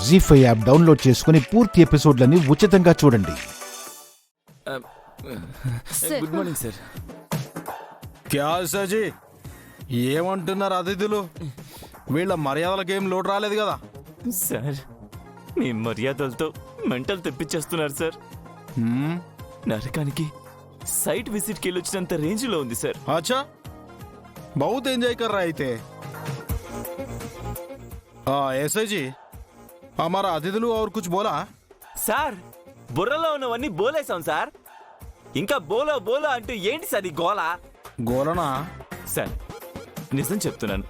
జీ5 app download చేసుకుని పూర్తి ఎపిసోడ్లని ఉచితంగా చూడండి. Good morning sir. క్యా సాజీ, ఏమంటున్నారు అతిథులు? వీళ్ళ మర్యాదలకి ఏం లోటు రాలేదు కదా? సార్ మీ మర్యాదలతో మెంటల్ తెప్పించేస్తున్నారు సార్. నరకానికి సైట్ విజిట్కి వెళ్ళొచ్చినంత రేంజ్లో ఉంది సార్. అచ్చా, बहुत एंजॉय कर रहा थे. ऐसे जी हमारा अतिथुలు और कुछ बोला? సార్ బుర్రలో ఉన్నవన్నీ బోలేసాం సార్. ఇంకా బోలో బోలో అంటూ ఏంటి సార్ ఈ గోలా? గోలనా? సార్ నిజం చెప్తున్నాను,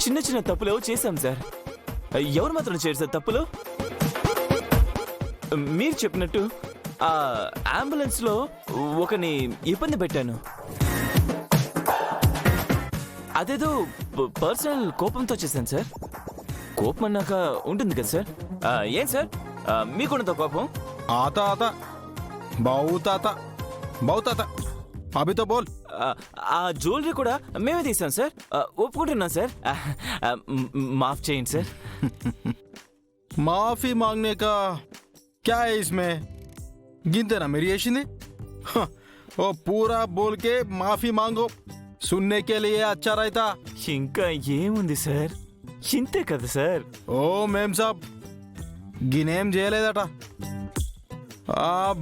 చిన్న చిన్న తప్పులు ఏవో చేశాం సార్. ఎవరు మాత్రం చేయరు సార్ తప్పులు. మీరు చెప్పినట్టు ఆ అంబులెన్స్ లో ఒకని ఇబ్బంది పెట్టాను. అదేదో పర్సనల్ కోపంతో చేశాను సార్. కోపం అన్నాక ఉంటుంది కదా సార్. ఏం సార్ మీకున్నంత కోపం? आता आता बहुत आता बहुत आता. अभी तो बोल. ఆ జ్యువెలరీ కూడా మేమే తీసాం సార్. ఒప్పుకుంటున్నాం సార్. మాఫ్ చేయండి సార్. माफी मांगने का क्या है इसमें? गिनते ना मेरी ऐसी वो पूरा बोल के माफी मांगो, सुनने के लिए अच्छा रहता. ఇంకా ఏముంది సార్, ఇంతే కదా సార్. ఓ మేం సాబ్ గినేం చేయలేదట.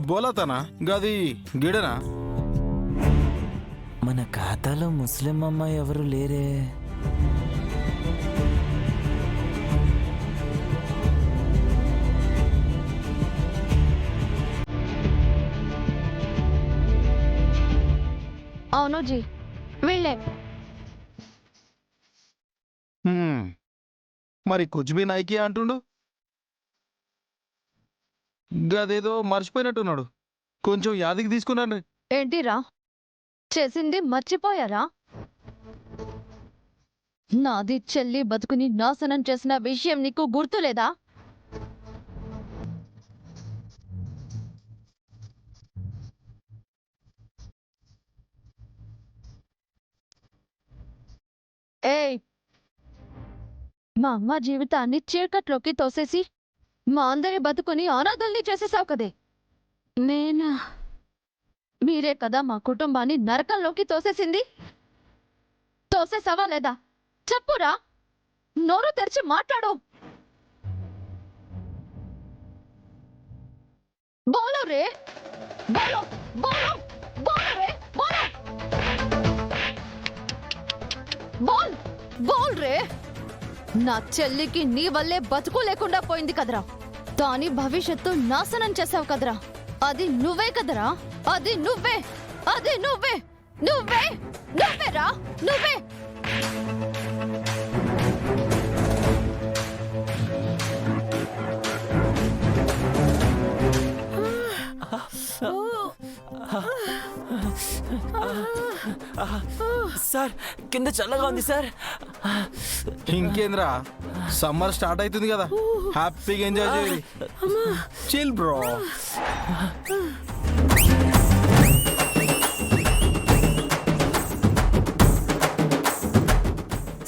బోలతనా గది గిడనా? మన ఖాతాలో ముస్లిం అమ్మాయి ఎవరు లేరే. అవును జీ, వెళ్ళే. మరి కుజ్బీ నాయకి అంటుండు. గదేదో మర్చిపోయినట్టున్నాడు. కొంచెం యాదికి తీసుకున్నాను. ఏంటిరా చేసింది మర్చిపోయారా? నాది చెల్లి బతుకుని నాశనం చేసిన విషయం నీకు గుర్తులేదా? ఏయ్, మా అమ్మ జీవితాన్ని చీకట్లోకి తోసేసి మా అందరి బతుకుని అనాథల్ని చేసేసావు కదే. నేనా? మీరే కదా మా కుటుంబాన్ని నరకంలోకి తోసేసింది. తోసేసావా లేదా చెప్పురా, నోరు తెరిచి మాట్లాడు. బోలో రే, బోలో బోలో బోలో రే, బోలో బోల్ బోల్ రే. నా చెల్లికి నీ వల్లే బతుకు లేకుండా పోయింది కదరా. దాని భవిష్యత్తు నాశనం చేసావు కదరా. అది నువ్వే కదరా, అది నువ్వే, అది నువ్వే, నువ్వే నువ్వేరా, నువ్వే. సార్ కింద చల్లగా ఉంది సార్. ఇంకేంద్రా, సమ్మర్ స్టార్ట్ అవుతుంది కదా, హ్యాపీగా ఎంజాయ్ చేయాలి. Chill bro.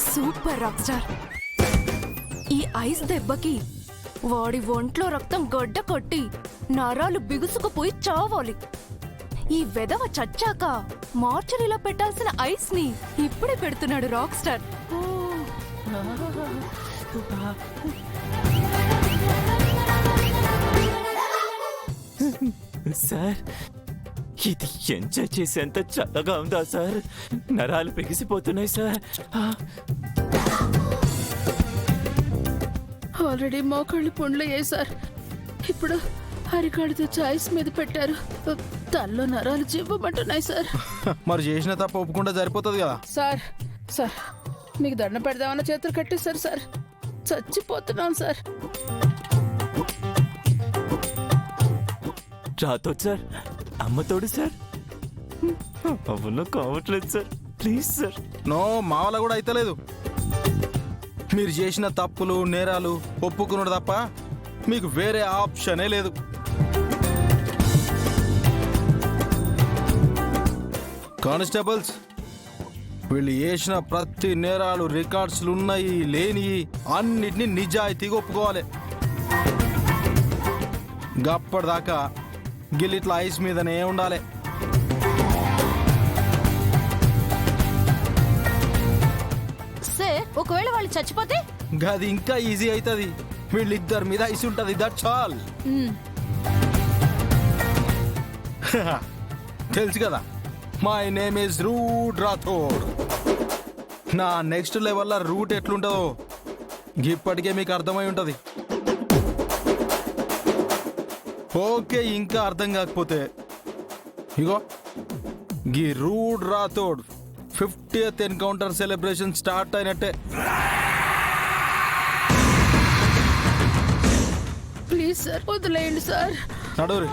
Super rock star. ఈ ఐస్ దెబ్బకి వాడి ఒంట్లో రక్తం గడ్డ కొట్టి నరాలు బిగుసుకుపోయి చావాలి. ఈ వెధవ చచ్చాక మార్చరీలో పెట్టాల్సిన ఐస్ ని ఇప్పుడే పెడుతున్నాడు రాక్ స్టార్. సార్ ఇది ఎంజాయ్ చేసేంత చల్లగా ఉందా సార్? నరాలు పెగిసిపోతున్నాయి సార్. ఆల్రెడీ మోకాళ్ళు పుండ్లయ్యాయి సార్. ఇప్పుడు అరికాడితో చాయిస్ మీద పెట్టారు. తల్లో నరాలు చివ్వమంటున్నాయి సార్. మరి చేసిన తప్ప ఒప్పుకుంటే సరిపోతుంది కదా సార్. సార్ మీకు దండం పెడదామన్న చేతులు కట్టేశారు సార్. చచ్చిపోతున్నాను సార్. రాతో సార్, అమ్మతోడు సార్. అవును కావట్లేదు సార్, ప్లీజ్ సార్. నో, మా వల్ల కూడా అయితలేదు. మీరు చేసిన తప్పులు నేరాలు ఒప్పుకున్నాడు తప్ప మీకు వేరే ఆప్షనే లేదు. కానిస్టేబుల్స్, వీళ్ళు చేసిన ప్రతి నేరాలు రికార్డ్స్లు ఉన్నాయి లేని అన్నిటినీ నిజాయితీగా ఒప్పుకోవాలి. గప్పటిదాకా గిల్లిట్లా ఐస్ మీదనే ఉండాలి. సార్ ఒకవేళ వాళ్ళు చచ్చిపోతే గది ఇంకా ఈజీ అవుతుంది. వీళ్ళిద్దరి మీద ఐస్ ఉంటుంది. That's all. తెలుసు కదా, my name is root Rathod. నా నెక్స్ట్ లెవెల్లో రూట్ ఎట్లుంటుందో ఇప్పటికే మీకు అర్థమై ఉంటుంది. ఓకే, ఇంకా అర్థం కాకపోతే ఇగో గీ రూట్ Rathod 50th encounter celebration start అయినట్టే. ప్లీజ్ సార్ వదిలేయండి సార్. నడురి.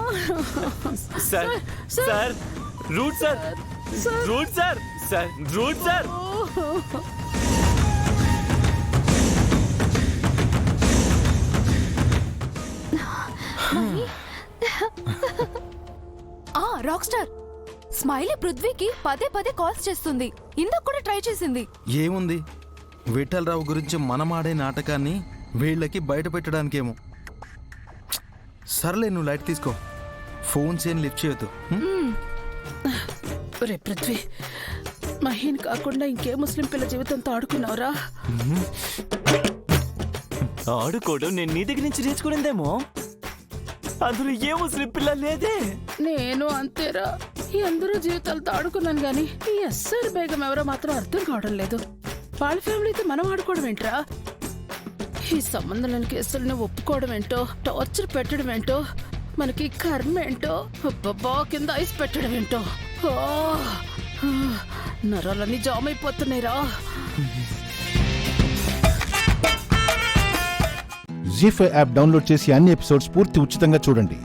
సార్ సార్ రూట్ సార్ రూట్ సార్ సార్ రూట్ సార్. రాక్ స్టార్ స్మైలీ పృథ్వీకి పదే పదే కాల్స్ చేస్తుంది. ఇందాక కూడా ట్రై చేసింది. ఏముంది, విఠలరావు గురించి మనం ఆడే నాటకాన్ని వీళ్ళకి బయట పెట్టడానికేమో. సర్లే, నువ్వు లైట్ తీసుకో. ఫోన్స్ ఏం లిఫ్ట్ చేయొద్దు. రే పృథ్వీ, మహీన్ కాకుండా ఇంకే ముస్లిం పిల్ల జీవితంతో ఆడుకున్నావురా? ఆడుకోవడం నేను నీ దగ్గర నుంచి నేర్చుకునేదేమో. అందులో ఏ ముస్లిం పిల్ల లేదే. నేను అంతేరా, ఈ అందరూ జీవితాలతో ఆడుకున్నాను గాని ఈ ఎస్ఆర్ బేగం ఎవరో మాత్రం అర్థం కావడం లేదు. వాళ్ళ ఫ్యామిలీతో మనం ఆడుకోవడం ఏంట్రా? ఈ సంబంధం లేని కేసులను ఒప్పుకోవడం ఏంటో, టార్చర్ పెట్టడం ఏంటో, మనకి కర్మ ఏంటో, అబ్బబ్బా కింద ఐస్ పెట్టడం ఏంటో. నరాలన్నీ జామ్ అయిపోతున్నాయిరా. జీ5 యాప్ డౌన్లోడ్ చేసి అన్ని ఎపిసోడ్స్ పూర్తి ఉచితంగా చూడండి.